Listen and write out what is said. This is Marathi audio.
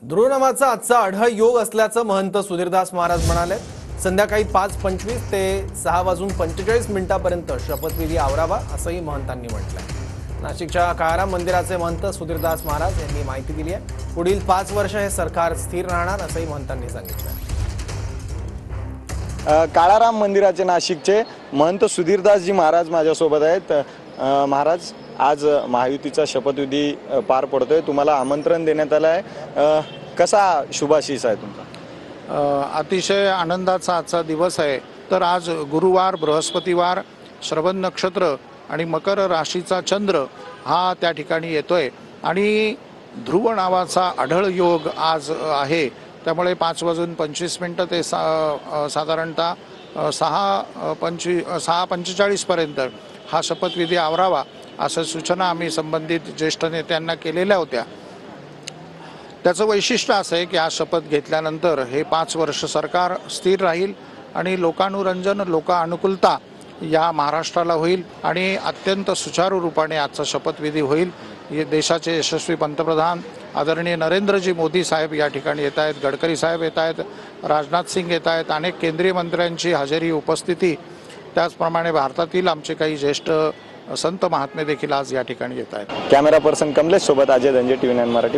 ध्रुव नामाचा आजचा आढळ योग असल्याचं महंत सुधीरदास महाराज म्हणाले। संध्याकाळी 5:25 ते 6:45 शपथविधी आवरावा असंही महंतांनी म्हटलंय। नाशिकच्या काळाराम मंदिराचे महंत सुधीरदास महाराज यांनी माहिती दिली आहे। पुढील 5 वर्ष हे सरकार स्थिर राहणार असंही महंतांनी सांगितलं। काळाराम मंदिराचे नाशिकचे महंत सुधीरदासजी महाराज माझ्यासोबत आहेत। महाराज, आज महायुतीचा शपथविधी पार पडतोय, तुम्हाला आमंत्रण देण्यात आलं आहे, कसा शुभाशीष आहे तुमचा? अतिशय आनंदाचा आजचा दिवस आहे। तर आज गुरुवार, बृहस्पतिवार, श्रवण नक्षत्र आणि मकर राशीचा चंद्र हा त्या ठिकाणी येतोय आणि ध्रुव नावाचा आढळ योग आज आहे। त्यामुळे 5:25 ते साधारणतः 6:45 पर्यंत हा शपथविधी आवरावा अशा सूचना आम्ही संबंधित ज्येष्ठ नेत्यांना केलेल्या होत्या। त्याचं वैशिष्ट्य असं आहे की आज शपथ घेतल्यानंतर हे 5 वर्ष सरकार स्थिर राहील आणि लोकानुरंजन, लोकानुकूलता या महाराष्ट्राला होईल आणि अत्यंत सुचारू रूपाने आजचा शपथविधी होईल। हे देशाचे यशस्वी पंतप्रधान आदरणीय नरेंद्रजी मोदी साहेब या ठिकाणी येत आहेत, गडकरी साहेब येत आहेत, राजनाथ सिंग येत आहेत, अनेक केंद्रीय मंत्र्यांची हजेरी, उपस्थिती, त्याचप्रमाणे भारतातील आमचे काही ज्येष्ठ संत महात्मे देखील आज या ठिकाणी येत आहेत। कॅमेरा पर्सन कमलेश सोबत अजय धंजे, TV9 मराठी।